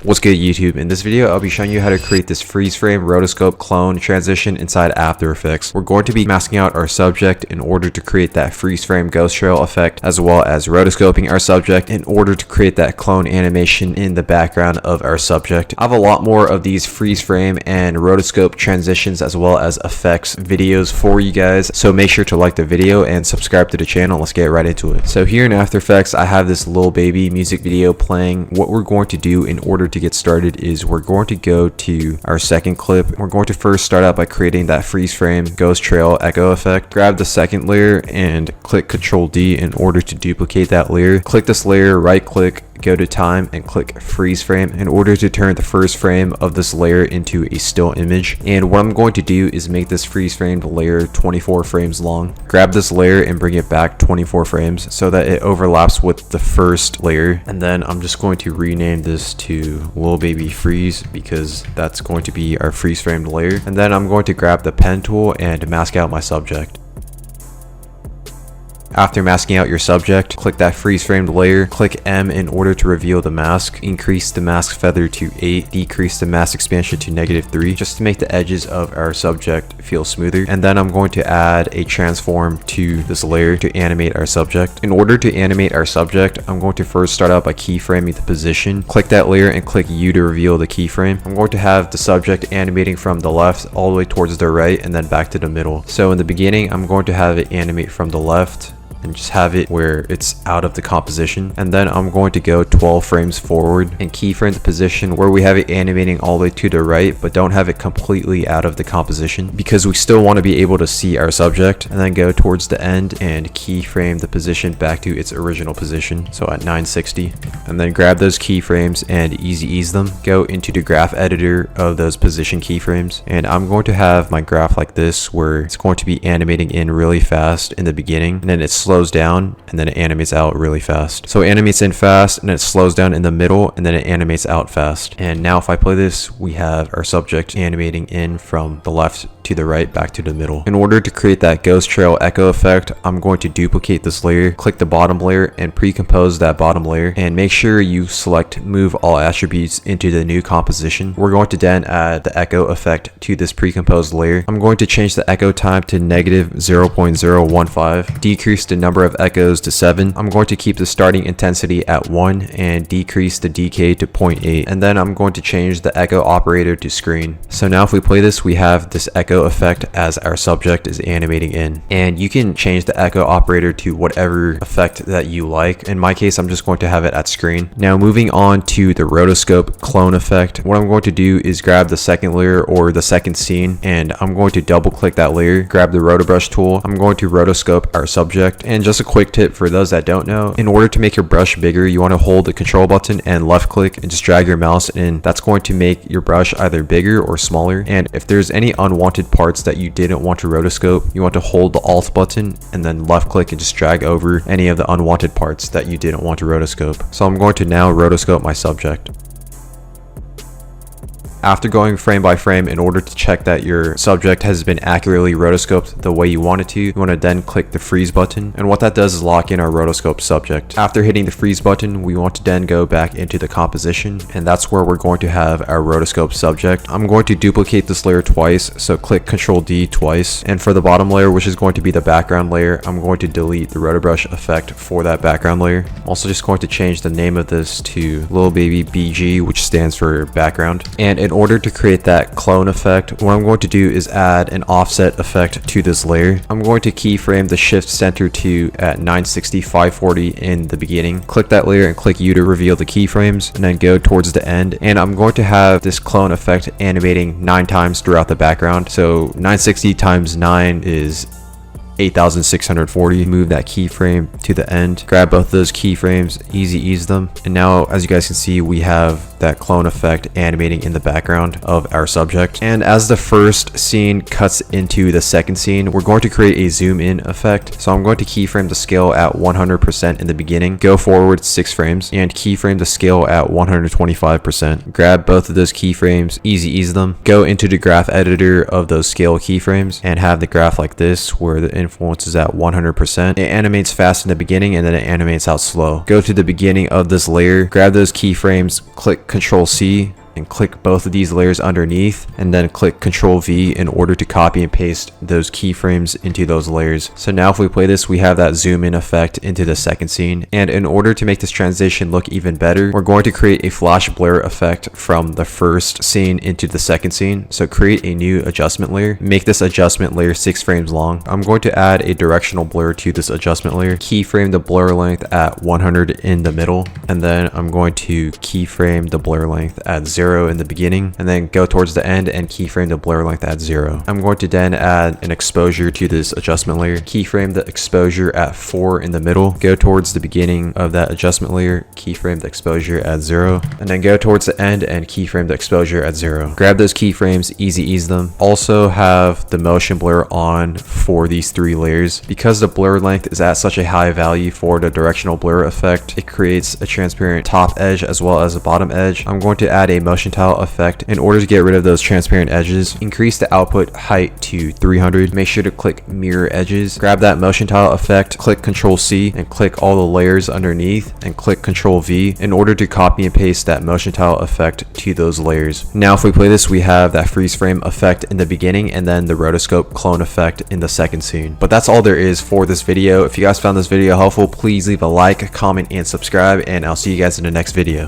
What's good YouTube? In this video I'll be showing you how to create this freeze frame rotoscope clone transition inside After Effects. We're going to be masking out our subject in order to create that freeze frame ghost trail effect, as well as rotoscoping our subject in order to create that clone animation in the background of our subject. I have a lot more of these freeze frame and rotoscope transitions as well as effects videos for you guys, so make sure to like the video and subscribe to the channel. Let's get right into it. So here in After Effects I have this Lil Baby music video playing. What we're going to do in order to get started is we're going to go to our second clip. We're going to first start out by creating that freeze frame ghost trail echo effect. Grab the second layer and click Ctrl D in order to duplicate that layer. Click this layer, right click, go to time and click freeze frame in order to turn the first frame of this layer into a still image. And what I'm going to do is make this freeze framed layer 24 frames long. Grab this layer and bring it back 24 frames so that it overlaps with the first layer. And then I'm just going to rename this to Lil Baby Freeze because that's going to be our freeze framed layer. And then I'm going to grab the pen tool and mask out my subject. After masking out your subject, click that freeze framed layer, click M in order to reveal the mask, increase the mask feather to 8, decrease the mask expansion to -3, just to make the edges of our subject feel smoother. And then I'm going to add a transform to this layer to animate our subject. In order to animate our subject, I'm going to first start out by keyframing the position. Click that layer and click U to reveal the keyframe. I'm going to have the subject animating from the left all the way towards the right and then back to the middle. So in the beginning, I'm going to have it animate from the left and just have it where it's out of the composition. And then I'm going to go 12 frames forward and keyframe the position where we have it animating all the way to the right, but don't have it completely out of the composition because we still want to be able to see our subject. And then go towards the end and keyframe the position back to its original position, so at 960. And then grab those keyframes and easy ease them. Go into the graph editor of those position keyframes, and I'm going to have my graph like this where it's going to be animating in really fast in the beginning, and then it's slows down and then it animates out really fast. So it animates in fast and then it slows down in the middle and then it animates out fast. And now if I play this, we have our subject animating in from the left to the right back to the middle. In order to create that ghost trail echo effect, I'm going to duplicate this layer, click the bottom layer and pre-compose that bottom layer, and make sure you select move all attributes into the new composition. We're going to then add the echo effect to this pre-composed layer. I'm going to change the echo time to -0.015, decrease the number of echoes to 7. I'm going to keep the starting intensity at 1 and decrease the decay to 0.8, and then I'm going to change the echo operator to screen. So now if we play this, we have this echo effect as our subject is animating in, and you can change the echo operator to whatever effect that you like. In my case, I'm just going to have it at screen. Now moving on to the rotoscope clone effect, what I'm going to do is grab the second layer or the second scene, and I'm going to double click that layer, grab the rotobrush tool. I'm going to rotoscope our subject. And just a quick tip for those that don't know, in order to make your brush bigger, you want to hold the control button and left click and just drag your mouse in. That's going to make your brush either bigger or smaller. And if there's any unwanted parts that you didn't want to rotoscope, you want to hold the alt button and then left click and just drag over any of the unwanted parts that you didn't want to rotoscope. So I'm going to now rotoscope my subject. After going frame by frame in order to check that your subject has been accurately rotoscoped the way you want it to, you want to then click the freeze button, and what that does is lock in our rotoscope subject. After hitting the freeze button, we want to then go back into the composition, and that's where we're going to have our rotoscope subject. I'm going to duplicate this layer twice, so click Ctrl D twice, and for the bottom layer, which is going to be the background layer, I'm going to delete the rotobrush effect for that background layer. I'm also just going to change the name of this to Lil Baby BG, which stands for background. And in order to create that clone effect, what I'm going to do is add an offset effect to this layer. I'm going to keyframe the shift center to at 960 540 in the beginning. Click that layer and click U to reveal the keyframes, and then go towards the end. And I'm going to have this clone effect animating 9 times throughout the background. So 960 times 9 is 8,640. Move that keyframe to the end, grab both those keyframes, easy ease them, and now as you guys can see, we have that clone effect animating in the background of our subject. And as the first scene cuts into the second scene, we're going to create a zoom in effect. So I'm going to keyframe the scale at 100% in the beginning, go forward 6 frames, and keyframe the scale at 125%. Grab both of those keyframes, easy ease them, go into the graph editor of those scale keyframes, and have the graph like this where the influence is at 100%. It animates fast in the beginning and then it animates out slow. Go to the beginning of this layer, grab those keyframes, click Ctrl C, and click both of these layers underneath, and then click Ctrl V in order to copy and paste those keyframes into those layers. So now if we play this, we have that zoom in effect into the second scene. And in order to make this transition look even better, we're going to create a flash blur effect from the first scene into the second scene. So create a new adjustment layer, make this adjustment layer 6 frames long. I'm going to add a directional blur to this adjustment layer, keyframe the blur length at 100 in the middle, and then I'm going to keyframe the blur length at 0 in the beginning, and then go towards the end and keyframe the blur length at 0. I'm going to then add an exposure to this adjustment layer, keyframe the exposure at 4 in the middle, go towards the beginning of that adjustment layer, keyframe the exposure at 0, and then go towards the end and keyframe the exposure at 0. Grab those keyframes, easy ease them. Also have the motion blur on for these 3 layers. Because the blur length is at such a high value for the directional blur effect, it creates a transparent top edge as well as a bottom edge. I'm going to add a motion tile effect in order to get rid of those transparent edges. Increase the output height to 300. Make sure to click mirror edges. Grab that motion tile effect, click Ctrl C and click all the layers underneath and click Ctrl V in order to copy and paste that motion tile effect to those layers. Now if we play this, we have that freeze frame effect in the beginning and then the rotoscope clone effect in the second scene. But that's all there is for this video. If you guys found this video helpful, please leave a like, comment, and subscribe, and I'll see you guys in the next video.